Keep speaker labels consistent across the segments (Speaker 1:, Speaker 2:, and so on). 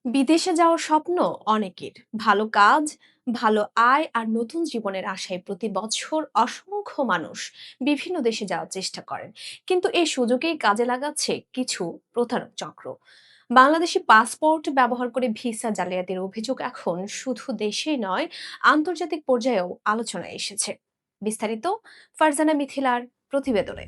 Speaker 1: বিদেশে যাওয়ার স্বপ্ন অনেকের। ভালো কাজ, ভালো আয় আর নতুন জীবনের আশায় প্রতি বছর অসংখ্য মানুষ বিভিন্ন দেশে যাওয়ার চেষ্টা করেন। কিন্তু এই সুযোগেই কাজে লাগাচ্ছে কিছু প্রতারক চক্র। বাংলাদেশি পাসপোর্ট ব্যবহার করে ভিসা জালিয়াতির অভিযোগ এখন শুধু দেশেই নয়, আন্তর্জাতিক পর্যায়েও আলোচনায় এসেছে। বিস্তারিত ফারজানা মিথিলার প্রতিবেদনে।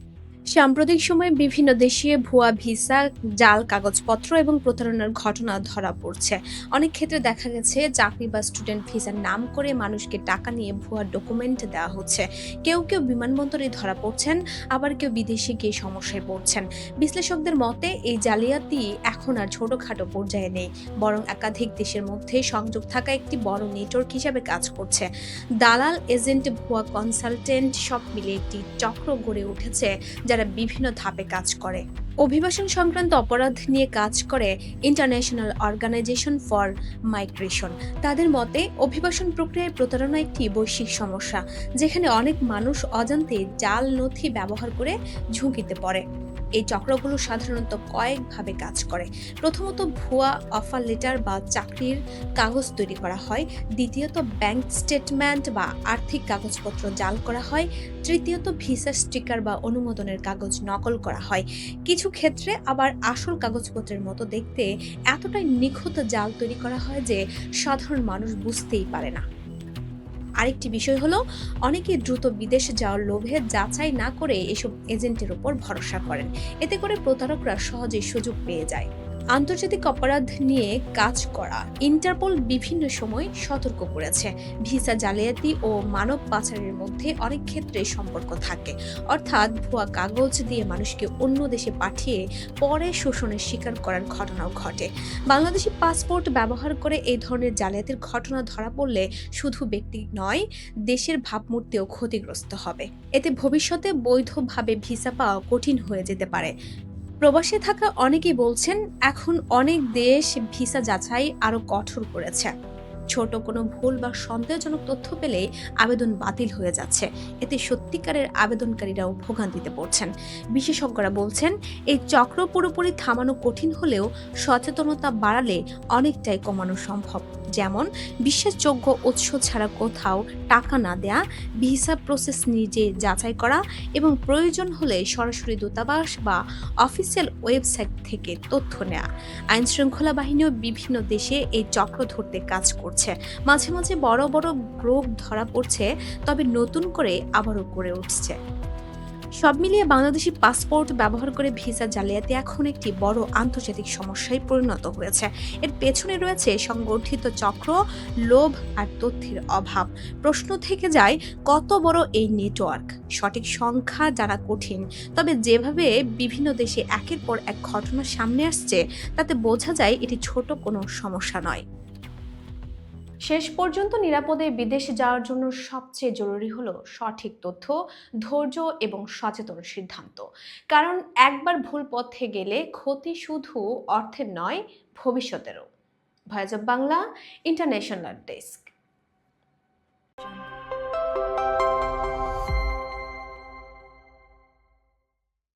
Speaker 1: সাম্প্রতিক সময়ে বিভিন্ন দেশে ভুয়া ভিসা, জাল কাগজপত্র এবং প্রতারণার ঘটনা ধরা পড়ছে। অনেক ক্ষেত্রে দেখা গেছে চাকরি বা স্টুডেন্ট ভিসার নাম করে মানুষকে টাকা নিয়ে ভুয়া ডকুমেন্ট দেওয়া হচ্ছে। কেউ কেউ বিমানবন্দরে ধরা পড়ছেন, আবার কেউ বিদেশে গিয়ে সমস্যায় পড়ছেন। বিশ্লেষকদের মতে এই জালিয়াতি এখন আর ছোটখাটো পর্যায়ে নেই, বরং একাধিক দেশের মধ্যে সংযোগ থাকা একটি বড় নেটওয়ার্ক হিসাবে কাজ করছে। দালাল, এজেন্ট, ভুয়া কনসালটেন্ট সব মিলে একটি চক্র গড়ে উঠেছে যারা বিভিন্ন ধাপে কাজ করে। অভিবাসন সংক্রান্ত অপরাধ নিয়ে কাজ করে ইন্টারন্যাশনাল অর্গানাইজেশন ফর মাইগ্রেশন। তাদের মতে অভিবাসন প্রক্রিয়ায় প্রতারণা একটি বৈশ্বিক সমস্যা, যেখানে অনেক মানুষ অজান্তে জাল নথি ব্যবহার করে ঝুঁকিতে পড়ে। এই চক্রগুলো সাধারণত কয়েকভাবে কাজ করে। প্রথমত, ভুয়া অফার লেটার বা চাকরির কাগজ তৈরি করা হয়। দ্বিতীয়ত, ব্যাংক স্টেটমেন্ট বা আর্থিক কাগজপত্র জাল করা হয়। তৃতীয়ত, ভিসা স্টিকার বা অনুমোদনের কাগজ নকল করা হয়। কিছু ক্ষেত্রে আবার আসল কাগজপত্রের মতো দেখতে এতটাই নিখুঁত জাল তৈরি করা হয় যে সাধারণ মানুষ বুঝতেই পারে না। আরেকটি বিষয় হলো, অনেকে দ্রুত বিদেশে যাওয়ার লোভে যাচাই না করে এসব এজেন্টের উপর ভরসা করেন। এতে করে প্রতারকরা সহজেই সুযোগ পেয়ে যায়। আন্তর্জাতিক অপরাধ নিয়ে কাজ করা ইন্টারপোল বিভিন্ন সময় সতর্ক করেছে, ভিসা জালিয়াতি ও মানব পাচারের মধ্যে অনেক ক্ষেত্রে সম্পর্ক থাকে। অর্থাৎ ভুয়া কাগজ দিয়ে মানুষকে অন্য দেশে পাঠিয়ে পরে শোষণের শিকার করার ঘটনাও ঘটে। বাংলাদেশি পাসপোর্ট ব্যবহার করে এই ধরনের জালিয়াতির ঘটনা ধরা পড়লে শুধু ব্যক্তি নয়, দেশের ভাবমূর্তিও ক্ষতিগ্রস্ত হবে। এতে ভবিষ্যতে বৈধভাবে ভিসা পাওয়া কঠিন হয়ে যেতে পারে। প্রবাসে থাকা অনেকেই বলছেন, এখন অনেক দেশ ভিসা যাচাই আরো কঠোর করেছে। ছোট কোনো ভুল বা সন্দেহজনক তথ্য পেলেই আবেদন বাতিল হয়ে যাচ্ছে। এতে সত্যিকারের আবেদনকারীরাও ভোগান্তিতে পড়ছেন। বিশেষজ্ঞরা বলছেন, এই চক্র পুরোপুরি থামানো কঠিন হলেও সচেতনতা বাড়ালে অনেকটাই কমানো সম্ভব। যেমন, বিশ্বাসযোগ্য উৎস ছাড়া কোথাও টাকা না দেয়া, ভিসা প্রসেস নিজে যাচাই করা এবং প্রয়োজন হলে সরাসরি দূতাবাস বা অফিসিয়াল ওয়েবসাইট থেকে তথ্য নেওয়া। আইনশৃঙ্খলা বাহিনীও বিভিন্ন দেশে এই চক্র ধরতে কাজ করছে। মাঝে মাঝে বড় বড় গ্রুপ ধরা পড়ছে, তবে নতুন করে আবারও গড়ে উঠছে। সব মিলিয়ে বাংলাদেশি পাসপোর্ট ব্যবহার করে ভিসা জালিয়াতি এখন একটি বড় আন্তর্জাতিক সমস্যায় পরিণত হয়েছে। এর পেছনে রয়েছে সংগঠিত চক্র, লোভ আর তথ্যের অভাব। প্রশ্ন থেকে যায়, কত বড় এই নেটওয়ার্ক? সঠিক সংখ্যা জানা কঠিন, তবে যেভাবে বিভিন্ন দেশে একের পর এক ঘটনা সামনে আসছে, তাতে বোঝা যায় এটি ছোট কোনো সমস্যা নয়। শেষ পর্যন্ত নিরাপদে বিদেশে যাওয়ার জন্য সবচেয়ে জরুরি হলো সঠিক তথ্য, ধৈর্য এবং সচেতন সিদ্ধান্ত। কারণ একবার ভুল পথে গেলে ক্ষতি শুধু অর্থের নয়, ভবিষ্যতেরও। Voice of Bangla, international desk.